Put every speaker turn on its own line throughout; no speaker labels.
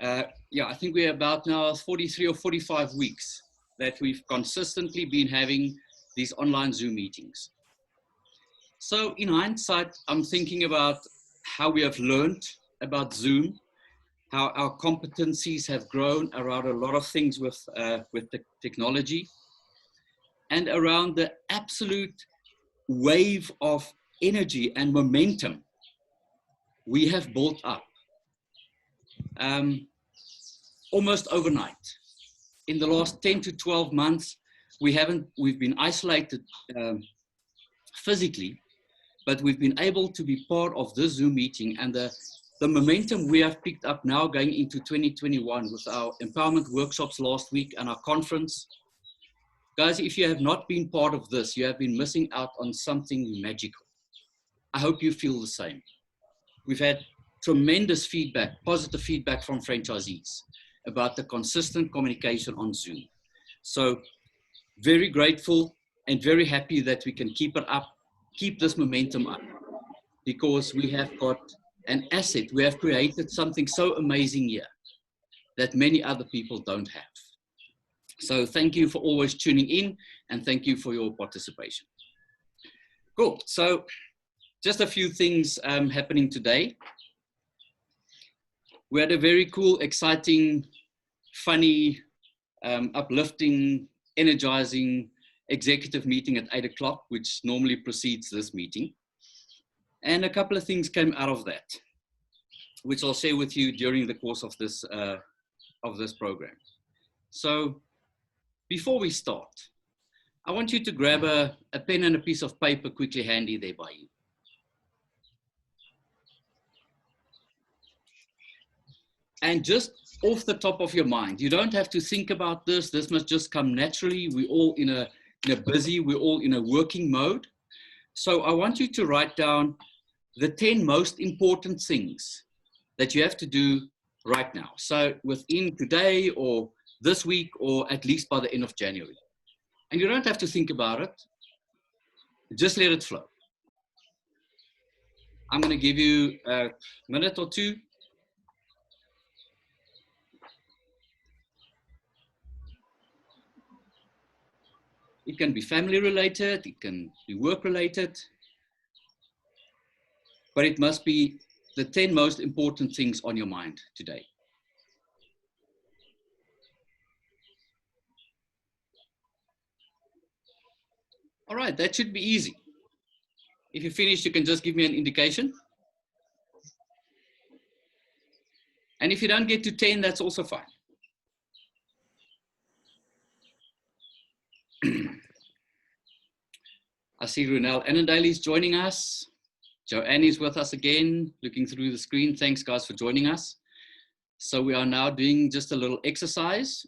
Yeah, I think we're about now 43 or 45 weeks that we've consistently been having these online Zoom meetings. So in hindsight, I'm thinking about how we have learned about Zoom, how our competencies have grown around a lot of things with the technology, and around the absolute wave of energy and momentum we have built up almost overnight. In the last 10 to 12 months, we've been isolated physically, but we've been able to be part of this Zoom meeting, and the momentum we have picked up now going into 2021 with our empowerment workshops last week and our conference. Guys, if you have not been part of this, you have been missing out on something magical. I hope you feel the same. We've had tremendous feedback, positive feedback from franchisees about the consistent communication on Zoom. So very grateful and very happy that we can keep it up, keep this momentum up, because we have got an asset. We have created something so amazing here that many other people don't have. So thank you for always tuning in, and thank you for your participation. Cool. So just a few things happening today. We had a very cool, exciting, funny, uplifting, energizing executive meeting at 8 o'clock, which normally precedes this meeting. And a couple of things came out of that, which I'll share with you during the course of this program. So before we start, I want you to grab a pen and a piece of paper quickly handy there by you. And just off the top of your mind, you don't have to think about this. This must just come naturally. We're all in a busy, we're all in a working mode. So I want you to write down the 10 most important things that you have to do right now. So within today or this week, or at least by the end of January. And you don't have to think about it. Just let it flow. I'm going to give you a minute or two. It can be family related, it can be work related, but it must be the 10 most important things on your mind today. All right, that should be easy. If you finish, you can just give me an indication. And if you don't get to 10, that's also fine. I see Runel Annandale is joining us. Joanne is with us again, looking through the screen. Thanks, guys, for joining us. So we are now doing just a little exercise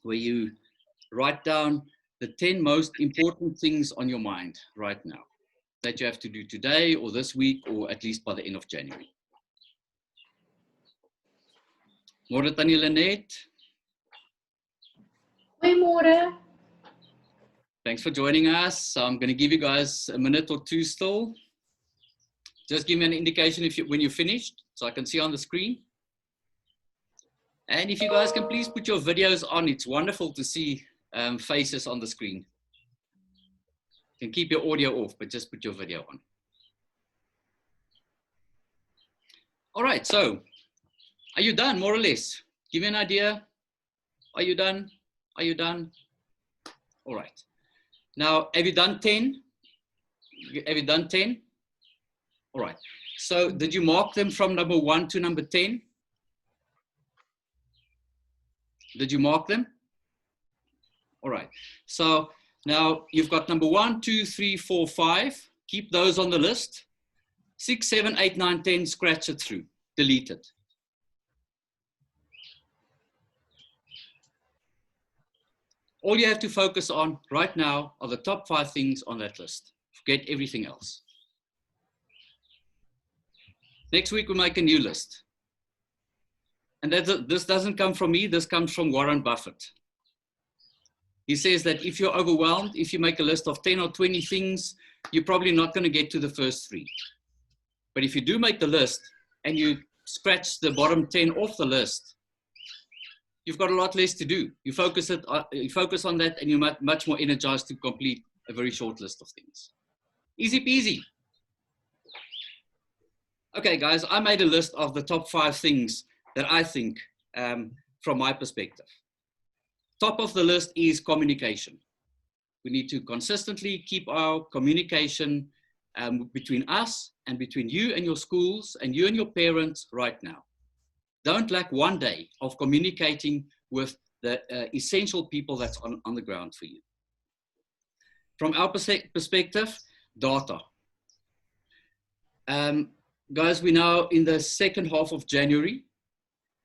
where you write down the 10 most important things on your mind right now that you have to do today or this week, or at least by the end of January. Môre Tannie Lynette.
Goeiemôre.
Thanks for joining us. So I'm going to give you guys a minute or two still. Just give me an indication when you're finished, so I can see on the screen. And if you guys can please put your videos on, it's wonderful to see faces on the screen. You can keep your audio off, but just put your video on. All right, so are you done, more or less? Give me an idea. Are you done? Are you done? All right. Now, have you done 10? Have you done 10? All right. So did you mark them from number 1 to number 10? Did you mark them? All right. So now you've got number 1, 2, 3, 4, 5. Keep those on the list. 6, 7, 8, 9, 10, scratch it through. Delete it. All you have to focus on right now are the top 5 things on that list. Forget everything else. Next week, we make a new list. And this doesn't come from me, this comes from Warren Buffett. He says that if you're overwhelmed, if you make a list of 10 or 20 things, you're probably not going to get to the first 3. But if you do make the list and you scratch the bottom 10 off the list, you've got a lot less to do. You focus on that, and you're much more energized to complete a very short list of things. Easy peasy. Okay, guys, I made a list of the top 5 things that I think, from my perspective. Top of the list is communication. We need to consistently keep our communication between us and between you and your schools and you and your parents right now. Don't lack one day of communicating with the essential people that's on the ground for you. From our perspective, data. Guys, we're now in the second half of January.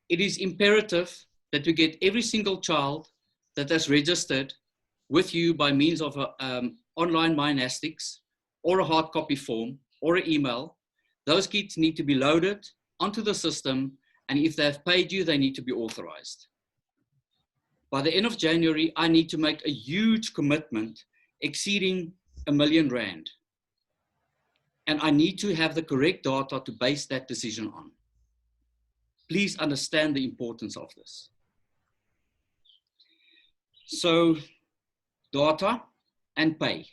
It is imperative that we get every single child that has registered with you by means of online MyNastics or a hard copy form or an email. Those kids need to be loaded onto the system, and if they've paid you, they need to be authorized. By the end of January, I need to make a huge commitment exceeding R1 million. And I need to have the correct data to base that decision on. Please understand the importance of this. So, data and pay.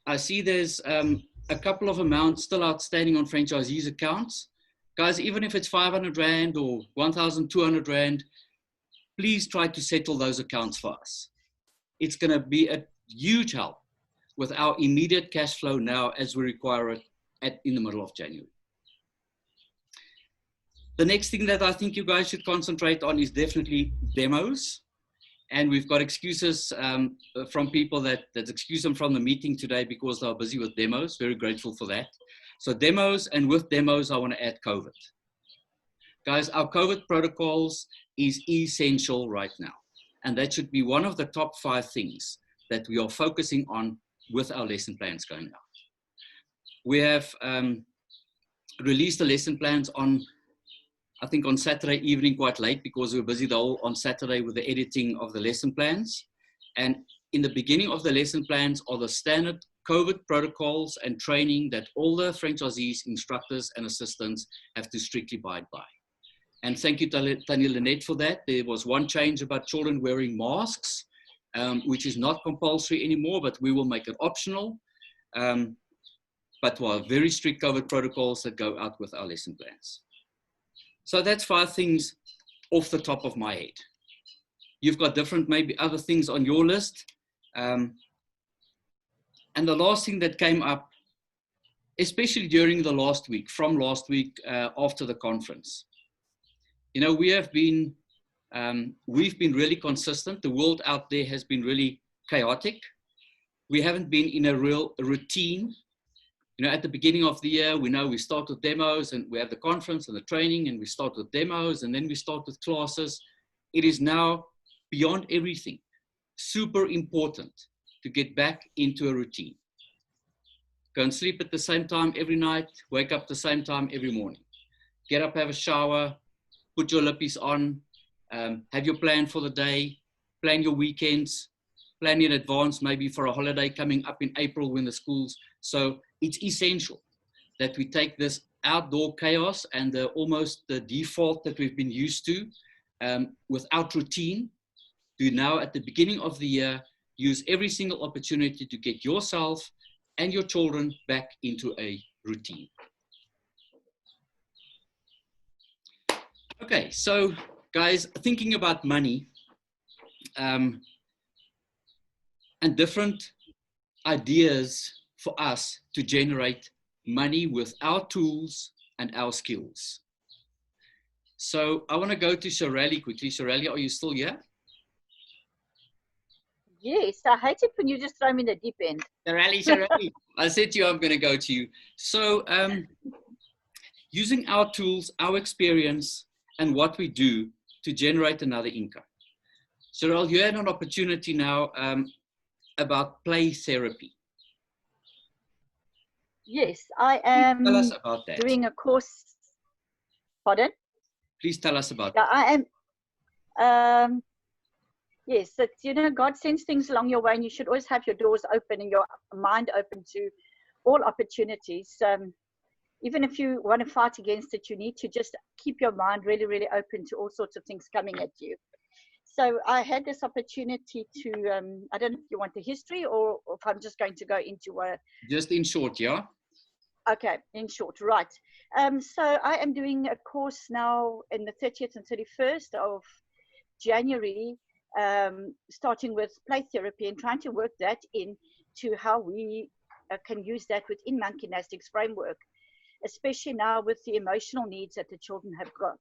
I see there's a couple of amounts still outstanding on franchisees' accounts. Guys, even if it's 500 Rand or 1,200 Rand, please try to settle those accounts for us. It's going to be a huge help with our immediate cash flow now as we require it in the middle of January. The next thing that I think you guys should concentrate on is definitely demos. And we've got excuses from people that excuse them from the meeting today because they're busy with demos. Very grateful for that. So demos, and with demos, I want to add COVID. Guys, our COVID protocols is essential right now. And that should be one of the top 5 things that we are focusing on with our lesson plans going out. We have released the lesson plans on, I think, on Saturday evening quite late because we were busy on Saturday with the editing of the lesson plans. And in the beginning of the lesson plans are the standard COVID protocols and training that all the franchisees, instructors, and assistants have to strictly abide by. And thank you, Tanya Lynette, for that. There was one change about children wearing masks, which is not compulsory anymore, but we will make it optional. But very strict COVID protocols that go out with our lesson plans. So that's 5 things off the top of my head. You've got different, maybe other things on your list. And the last thing that came up, especially during the last week, from last week after the conference, you know, we've been really consistent. The world out there has been really chaotic. We haven't been in a real routine. You know, at the beginning of the year, we start with demos and we have the conference and the training, and we start with demos and then we start with classes. It is now beyond everything super important to get back into a routine. Go and sleep at the same time every night, wake up the same time every morning. Get up, have a shower, put your lippies on, have your plan for the day, plan your weekends, plan in advance, maybe for a holiday coming up in April when the schools. So it's essential that we take this outdoor chaos and almost the default that we've been used to without routine, to now at the beginning of the year, use every single opportunity to get yourself and your children back into a routine. Okay, so guys, thinking about money and different ideas for us to generate money with our tools and our skills. So I want to go to Shirley quickly. Shirley, are you still here?
Yes, I hate it when you just throw me in the deep end.
Shirley, I said to you, I'm going to go to you. So using our tools, our experience, and what we do to generate another income. Cheryl, you had an opportunity now about play therapy.
Yes, I am
tell us about that.
Doing a course. Pardon?
Please tell us about that.
I am. Yes, it's, you know, God sends things along your way, and you should always have your doors open and your mind open to all opportunities. even if you want to fight against it, you need to just keep your mind really, really open to all sorts of things coming at you. So I had this opportunity to, I don't know if you want the history or if I'm just going to go into a...
Just in short, yeah?
Okay, in short, right. So I am doing a course now in the 30th and 31st of January, starting with play therapy and trying to work that into how we can use that within Monkey Gymnastics framework, especially now with the emotional needs that the children have got.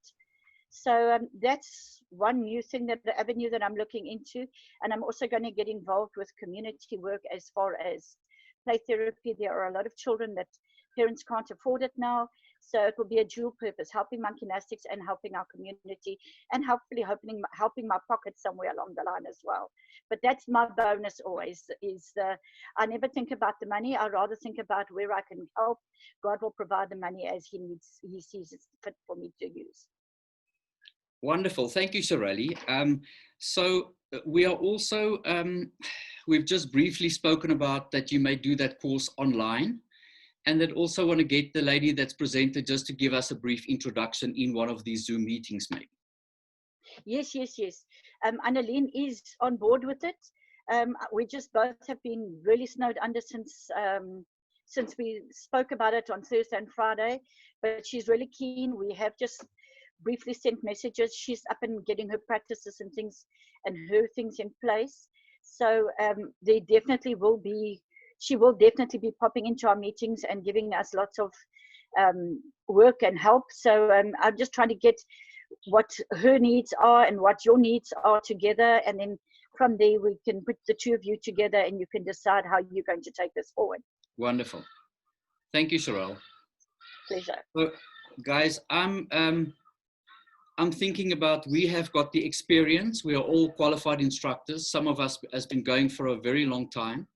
So that's one new thing, that the avenue that I'm looking into. And I'm also going to get involved with community work as far as play therapy. There are a lot of children that parents can't afford it now. So it will be a dual purpose, helping Monkey Gymnastics and helping our community, and hopefully helping my pocket somewhere along the line as well. But that's my bonus always, is I never think about the money. I rather think about where I can help. God will provide the money as he sees it fit for me to use.
Wonderful. Thank you, Shirley. So we are also, we've just briefly spoken about that you may do that course online. And then also want to get the lady that's presented just to give us a brief introduction in one of these Zoom meetings, maybe.
Yes. Annalene is on board with it. We just both have been really snowed under since we spoke about it on Thursday and Friday, but she's really keen. We have just briefly sent messages. She's up and getting her practices and things and her things in place. So there definitely will be, she will definitely be popping into our meetings and giving us lots of work and help. So I'm just trying to get what her needs are and what your needs are together. And then from there, we can put the two of you together and you can decide how you're going to take this forward.
Wonderful. Thank you, Cheryl.
Pleasure.
So, guys, I'm thinking about, we have got the experience. We are all qualified instructors. Some of us has been going for a very long time.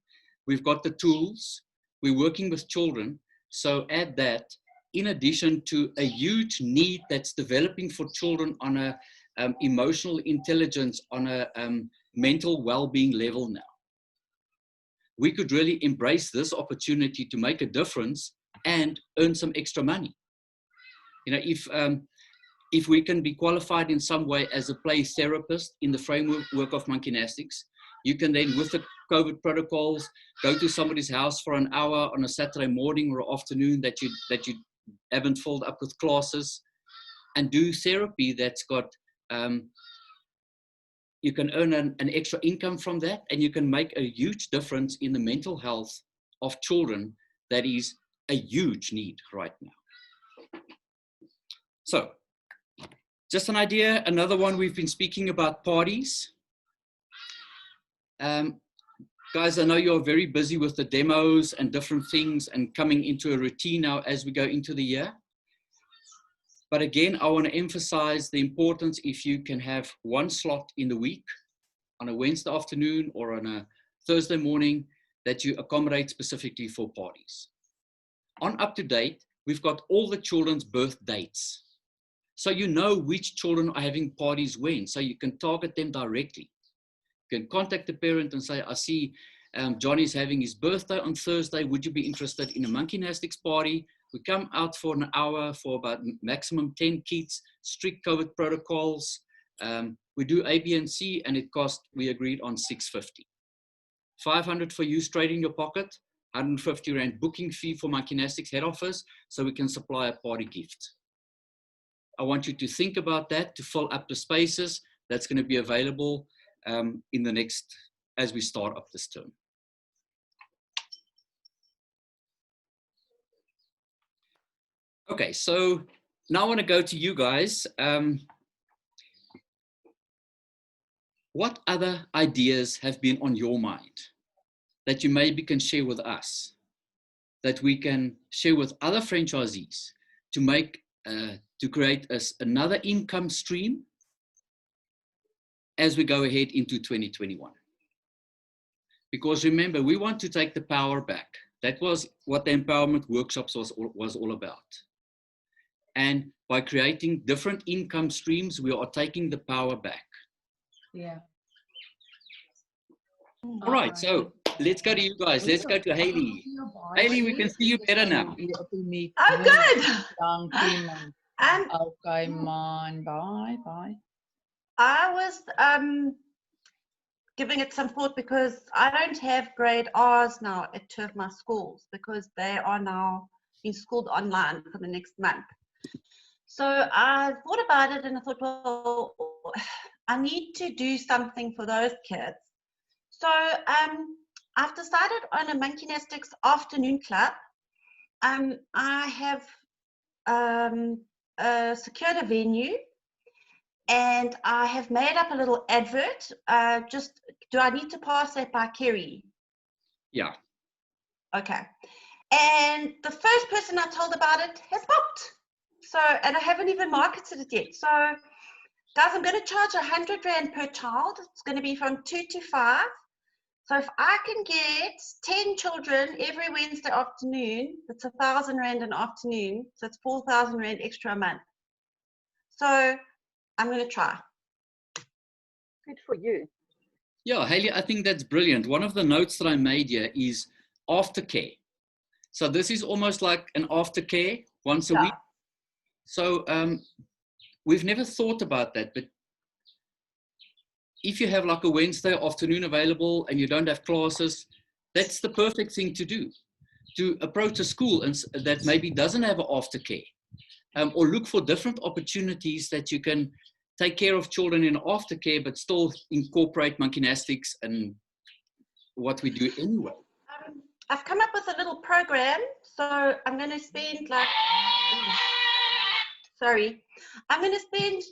We've got the tools. We're working with children. So add that, in addition to a huge need that's developing for children on a emotional intelligence, on a mental well-being level now. We could really embrace this opportunity to make a difference and earn some extra money. You know, if we can be qualified in some way as a play therapist in the framework of Monkey Gymnastics, you can then, with the COVID protocols, go to somebody's house for an hour on a Saturday morning or afternoon that you haven't filled up with classes, and do therapy that's got, you can earn an extra income from that, and you can make a huge difference in the mental health of children. That is a huge need right now. So, just an idea, another one, we've been speaking about parties. Guys, I know you're very busy with the demos and different things and coming into a routine now as we go into the year. But again, I want to emphasize the importance, if you can have one slot in the week on a Wednesday afternoon or on a Thursday morning, that you accommodate specifically for parties. On Up to Date, we've got all the children's birth dates. So you know which children are having parties when, so you can target them directly. You can contact the parent and say, I see Johnny's having his birthday on Thursday. Would you be interested in a Monkey Gymnastics party? We come out for an hour for about maximum 10 kids, strict COVID protocols. We do A, B, and C, and it cost, we agreed on $650. $500 for you straight in your pocket, 150 Rand booking fee for Monkey Gymnastics head office, so we can supply a party gift. I want you to think about that to fill up the spaces that's going to be available in the next, as we start up this term. Okay, so now I want to go to you guys. What other ideas have been on your mind that you maybe can share with us, that we can share with other franchisees to make, to create another income stream as we go ahead into 2021? Because remember, we want to take the power back. That was what the empowerment workshops was all about. And by creating different income streams, we are taking the power back.
Yeah.
All right, so let's go to you guys. Let's go to Hayley. Hayley, we can see you better now.
Oh, good.
Okay, man. Bye.
I was giving it some thought because I don't have grade R's now at two of my schools because they are now being schooled online for the next month. So I thought about it and I thought, well, I need to do something for those kids. So I've decided on a Monkey Gymnastics afternoon club. I have secured a venue and I have made up a little advert. Do I need to pass that by Kerry?
Yeah.
Okay. And the first person I told about it has booked. So, and I haven't even marketed it yet. So, guys, I'm going to charge 100 Rand per child. It's going to be from 2 to 5. So if I can get 10 children every Wednesday afternoon, that's 1,000 Rand an afternoon. So it's 4,000 Rand extra a month. So I'm going to try.
Good for you.
Yeah, Hayley, I think that's brilliant. One of the notes that I made here is aftercare. So this is almost like an aftercare once a week. So we've never thought about that, but if you have like a Wednesday afternoon available and you don't have classes, that's the perfect thing to do. To approach a school and that maybe doesn't have an aftercare, or look for different opportunities that you can take care of children in aftercare, but still incorporate monkey gymnastics and what we do anyway.
I've come up with a little program, so I'm going to spend I'm going to spend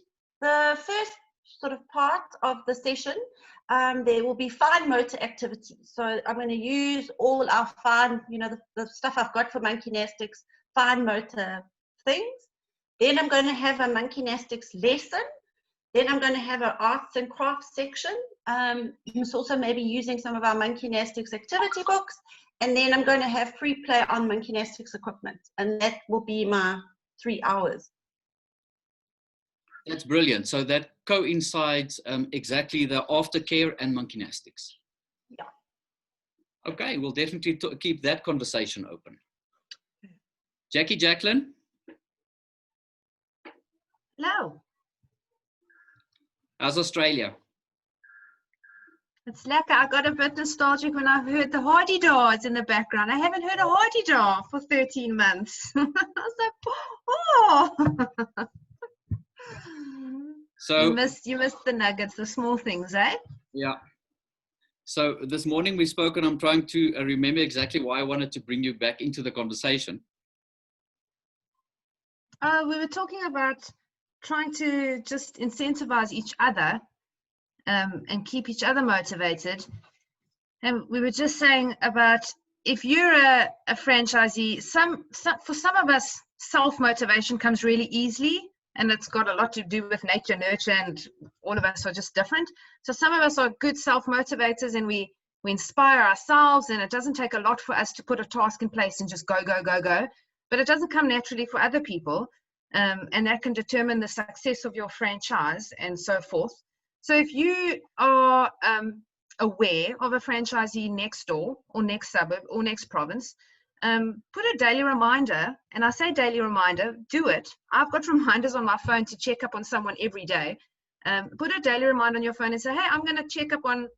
the first sort of part of the session. There will be fine motor activities. So I'm going to use all our fine, the stuff I've got for monkey gymnastics, fine motor things. Then I'm going to have a monkey gymnastics lesson. Then I'm going to have an arts and crafts section. It's also maybe using some of our monkey gymnastics activity books. And then I'm going to have free play on monkey gymnastics equipment. And that will be my 3 hours.
That's brilliant. So that coincides exactly the aftercare and monkey gymnastics.
Yeah.
Okay, we'll definitely keep that conversation open. Jacqueline?
Hello.
How's Australia?
It's lekker. I got a bit nostalgic when I heard the hardy-daws in the background. I haven't heard a hardy-daw for 13 months. I was like, oh.
So
you missed the nuggets, the small things, eh?
Yeah. So this morning we spoke, and I'm trying to remember exactly why I wanted to bring you back into the conversation.
We were talking about trying to just incentivize each other and keep each other motivated. And we were just saying about if you're a franchisee, for some of us, self-motivation comes really easily, and it's got a lot to do with nature, nurture, and all of us are just different. So some of us are good self-motivators, and we inspire ourselves, and it doesn't take a lot for us to put a task in place and just go. But it doesn't come naturally for other people, and that can determine the success of your franchise and so forth. So if you are aware of a franchisee next door or next suburb or next province, put a daily reminder, and I say daily reminder, do it. I've got reminders on my phone to check up on someone every day. Put a daily reminder on your phone and say, hey, I'm going to check up on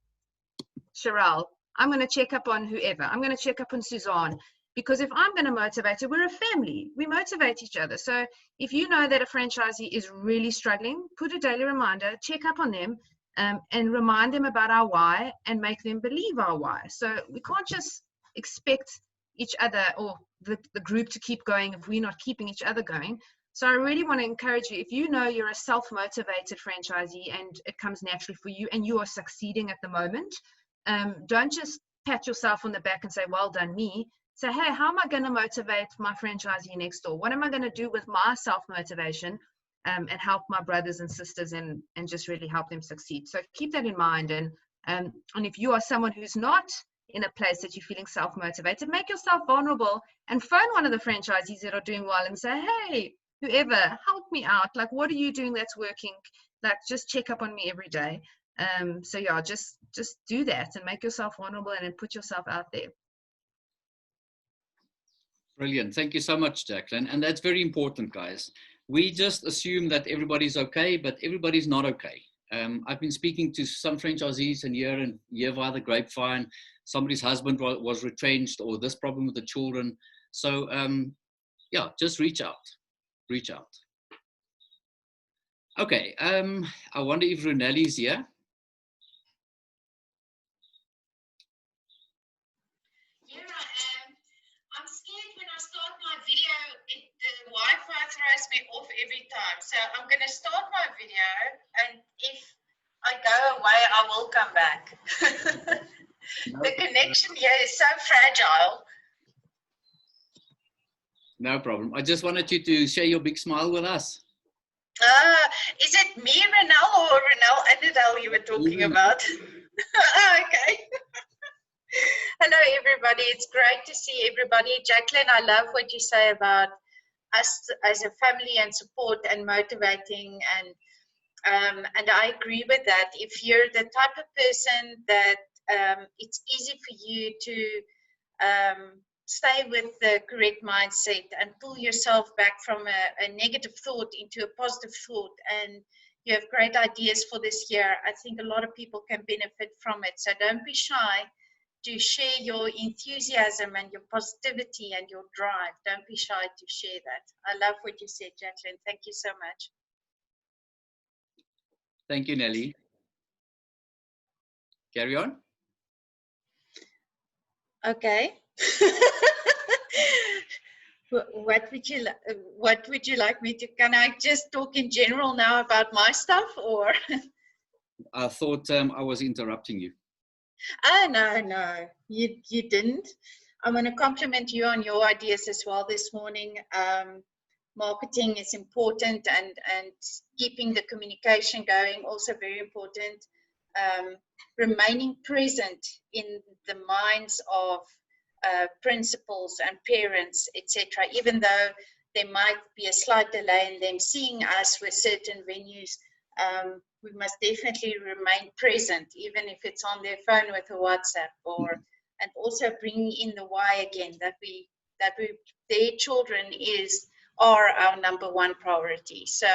Cheryl. I'm going to check up on whoever. I'm going to check up on Suzanne. Because if I'm going to motivate her, we're a family. We motivate each other. So if you know that a franchisee is really struggling, put a daily reminder, check up on them, and remind them about our why and make them believe our why. So we can't just expect each other or the group to keep going if we're not keeping each other going. So I really want to encourage you, if you know you're a self-motivated franchisee and it comes naturally for you and you are succeeding at the moment, don't just pat yourself on the back and say, well done me. Say, hey, how am I going to motivate my franchisee next door? What am I going to do with my self-motivation and help my brothers and sisters and just really help them succeed? So keep that in mind. And if you are someone who's not in a place that you're feeling self-motivated, make yourself vulnerable and phone one of the franchisees that are doing well and say, hey, whoever, help me out. Like, what are you doing that's working? Like, just check up on me every day. So yeah, just do that and make yourself vulnerable and then put yourself out there.
Brilliant. Thank you so much, Jacqueline. And that's very important, guys. We just assume that everybody's okay, but everybody's not okay. I've been speaking to some franchisees and here via the grapevine, somebody's husband was retrenched, or this problem with the children. So yeah, just reach out. Reach out. Okay. I wonder if Runelli's here.
Here I am. I'm scared when I start my video, the Wi-Fi throws me off every time. So I'm going to start my video, and if I go away, I will come back. The connection here is so fragile.
No problem. I just wanted you to share your big smile with us.
Is it me, Renal, or Renal Adedal you were talking about? Okay. Hello, everybody. It's great to see everybody. Jacqueline, I love what you say about us as a family and support and motivating, and I agree with that. If you're the type of person that it's easy for you to stay with the correct mindset and pull yourself back from a negative thought into a positive thought, and you have great ideas for this year, I think a lot of people can benefit from it. So don't be shy to share your enthusiasm and your positivity and your drive. Don't be shy to share that. I love what you said, Jacqueline. Thank you so much.
Thank you, Nelly. Carry on.
Okay. What would you like me to? Can I just talk in general now about my stuff, or?
I thought I was interrupting you.
Oh, no, you didn't. I'm going to compliment you on your ideas as well this morning. Marketing is important, and keeping the communication going also very important. Remaining present in the minds of principals and parents, etc. Even though there might be a slight delay in them seeing us with certain venues, we must definitely remain present, even if it's on their phone with a WhatsApp, and also bringing in the why again, that their children are our number one priority. So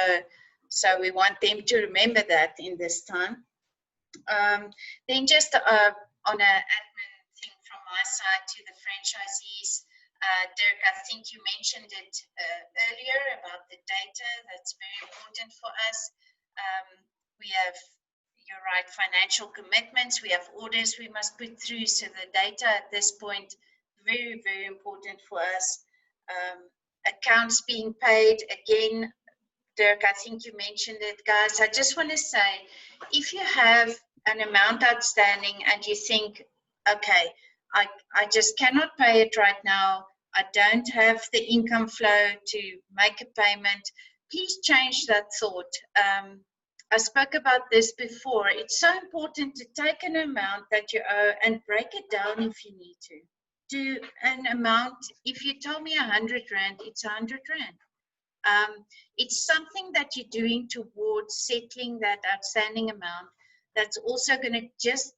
we want them to remember that in this time. Then just on an admin thing from my side to the franchisees, Dirk, I think you mentioned it earlier about the data. That's very important for us. We have, you're right, financial commitments. We have orders we must put through. So the data at this point, very, very important for us. Accounts being paid, again, Dirk, I think you mentioned it, guys. I just want to say, if you have an amount outstanding and you think, okay, I just cannot pay it right now, I don't have the income flow to make a payment, please change that thought. I spoke about this before. It's so important to take an amount that you owe and break it down if you need to. Do an amount, if you tell me 100 Rand, it's 100 Rand. It's something that you're doing towards settling that outstanding amount that's also going to just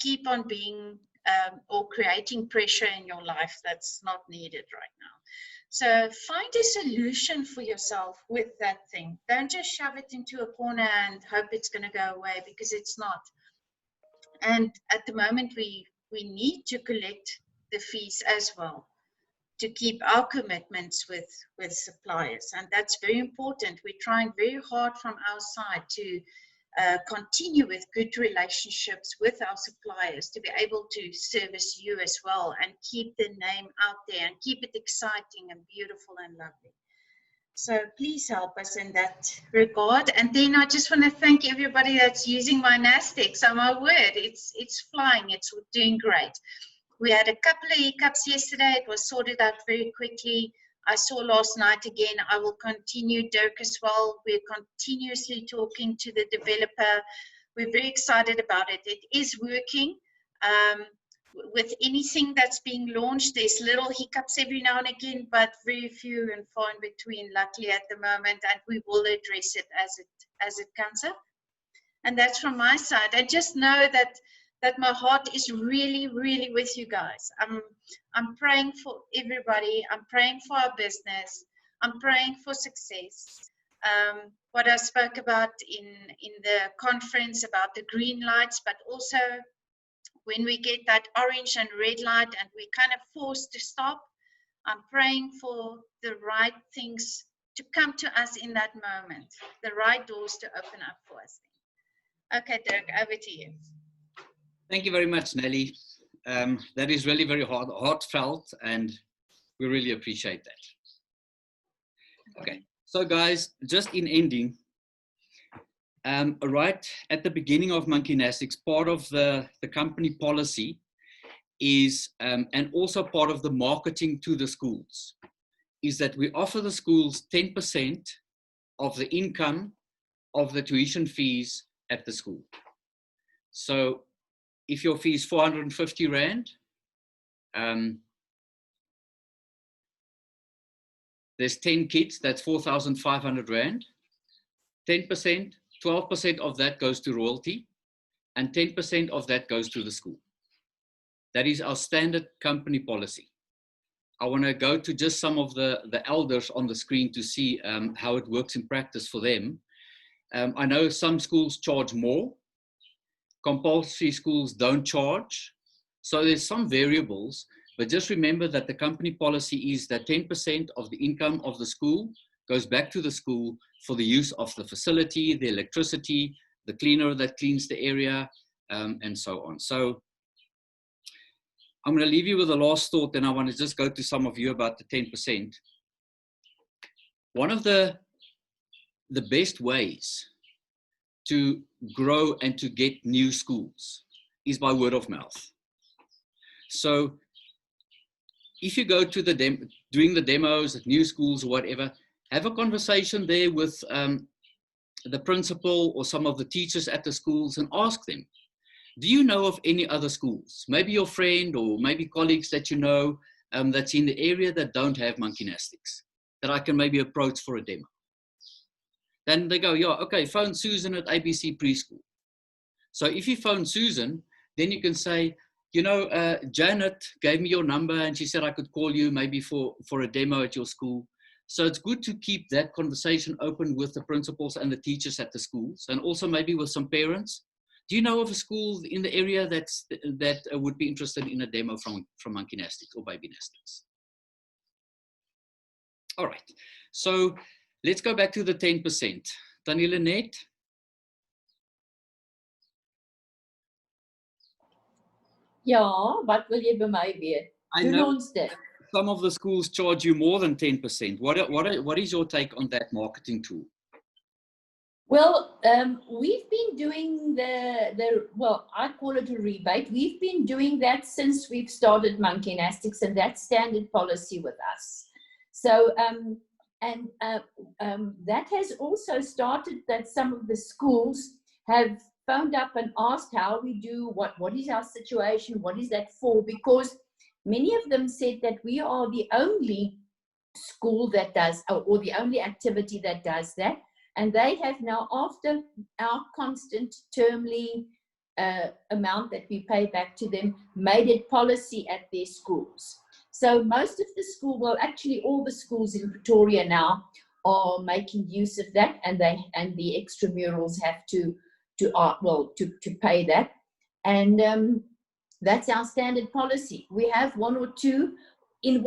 keep on being or creating pressure in your life that's not needed right now. So find a solution for yourself with that thing. Don't just shove it into a corner and hope it's going to go away, because it's not. And at the moment, we need to collect the fees as well to keep our commitments with suppliers. And that's very important. We're trying very hard from our side to continue with good relationships with our suppliers, to be able to service you as well and keep the name out there and keep it exciting and beautiful and lovely. So please help us in that regard. And then I just want to thank everybody that's using my Nasdaq. So my word, it's flying, it's doing great. We had a couple of hiccups yesterday. It was sorted out very quickly. I saw last night again. I will continue, Dirk, as well. We're continuously talking to the developer. We're very excited about it. It is working. With anything that's being launched, there's little hiccups every now and again, but very few and far in between, luckily, at the moment, and we will address it as it comes up. And that's from my side. I just know that my heart is really, really with you guys. I'm praying for everybody. I'm praying for our business. I'm praying for success. What I spoke about in the conference about the green lights, but also when we get that orange and red light and we kind of forced to stop, I'm praying for the right things to come to us in that moment, the right doors to open up for us. Okay, Dirk, over to you.
Thank you very much, Nelly. That is really very heartfelt, and we really appreciate that. Okay, so guys, just in ending, right at the beginning of Monkeynastics, part of the company policy is, and also part of the marketing to the schools, is that we offer the schools 10% of the income of the tuition fees at the school. So if your fee is 450 Rand, there's 10 kids, that's 4,500 Rand. 10%, 12% of that goes to royalty, and 10% of that goes to the school. That is our standard company policy. I want to go to just some of the elders on the screen to see how it works in practice for them. I know some schools charge more. Compulsory schools don't charge. So there's some variables, but just remember that the company policy is that 10% of the income of the school goes back to the school for the use of the facility, the electricity, the cleaner that cleans the area, and so on. So I'm going to leave you with the last thought, and I want to just go to some of you about the 10%. One of the best ways to grow and to get new schools is by word of mouth. So if you go to doing the demos at new schools or whatever, have a conversation there with the principal or some of the teachers at the schools and ask them, do you know of any other schools? Maybe your friend or maybe colleagues that you know that's in the area that don't have Monkeynastics, that I can maybe approach for a demo. Then they go, yeah, okay, phone Susan at ABC Preschool. So if you phone Susan, then you can say, you know, Janet gave me your number and she said I could call you maybe for a demo at your school. So it's good to keep that conversation open with the principals and the teachers at the schools, and also maybe with some parents. Do you know of a school in the area that would be interested in a demo from Monkeynastics or Babynastics? All right, so let's go back to the 10%. Tannie Lenet?
Ja, wat wil jy by my weet? Doen ons dit.
Some of the schools charge you more than 10%. What is your take on that marketing tool?
Well, we've been doing well, I call it a rebate. We've been doing that since we've started Monkeynastics, and that's standard policy with us. So, that has also started that some of the schools have phoned up and asked how we do, what is our situation, what is that for? Because many of them said that we are the only school that does, or the only activity that does that. And they have now, after our constant termly amount that we pay back to them, made it policy at their schools. So most of the school, well, actually all the schools in Pretoria now are making use of that, and the extramurals have to pay that, and that's our standard policy. We have one or two in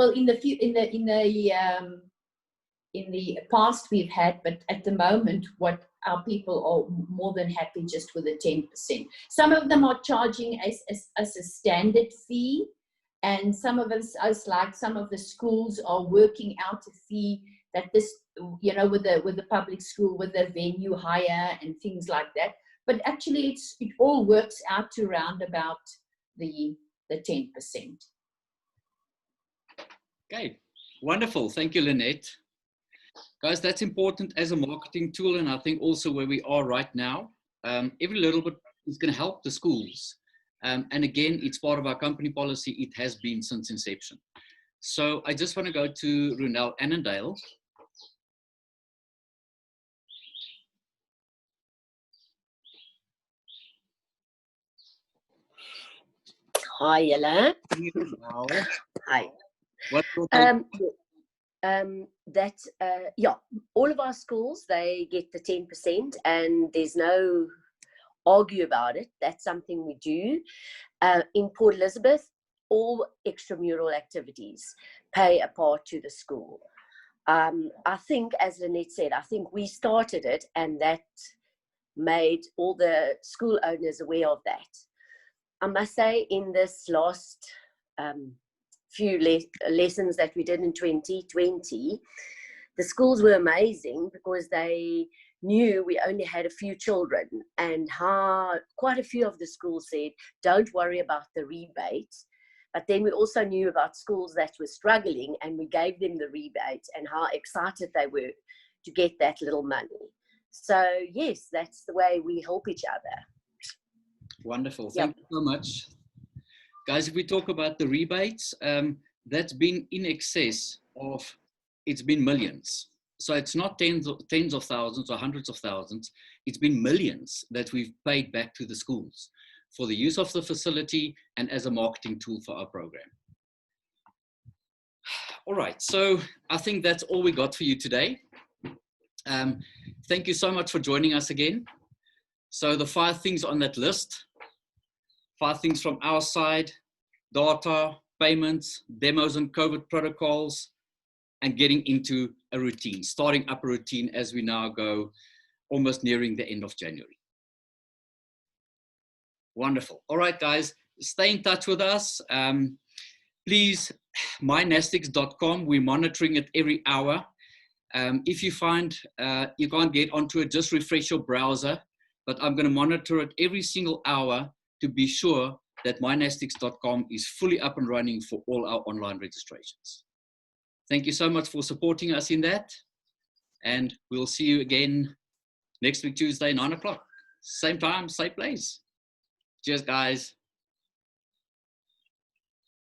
the past we've had, but at the moment, what our people are more than happy just with a 10%. Some of them are charging us a standard fee, and some of us, like some of the schools, are working out a fee that this, you know, with the public school, with the venue hire and things like that. But actually, it all works out to around about the 10%.
Okay, wonderful. Thank you, Lynette. Guys, that's important as a marketing tool, and I think also where we are right now, every little bit is going to help the schools. And again, it's part of our company policy. It has been since inception. So I just want to go to Runel Annandale.
Hi, Ella.
Wow.
Hi.
What's your take?
Yeah, all of our schools, they get the 10% and there's no argue about it. That's something we do. In Port Elizabeth, all extramural activities pay a part to the school. I think, as Lynette said, I think we started it and that made all the school owners aware of that. I must say, in this last few lessons that we did in 2020, the schools were amazing because they knew we only had a few children, and quite a few of the schools said, don't worry about the rebates. But then we also knew about schools that were struggling and we gave them the rebates and how excited they were to get that little money. So yes, that's the way we help each other.
Wonderful. Thank you so much. Guys, if we talk about the rebates, that's been in excess of, it's been millions. So it's not tens of thousands or hundreds of thousands. It's been millions that we've paid back to the schools for the use of the facility and as a marketing tool for our program. All right, so I think that's all we got for you today. Thank you so much for joining us again. So the 5 things on that list, 5 things from our side: data, payments, demos and COVID protocols, and getting into a routine, starting up a routine as we now go almost nearing the end of January. Wonderful. All right, guys, stay in touch with us. Please, mynastics.com, we're monitoring it every hour. If you find you can't get onto it, just refresh your browser, but I'm going to monitor it every single hour to be sure that mynastics.com is fully up and running for all our online registrations. Thank you so much for supporting us in that. And we'll see you again next week, Tuesday, 9 o'clock. Same time, same place. Cheers, guys.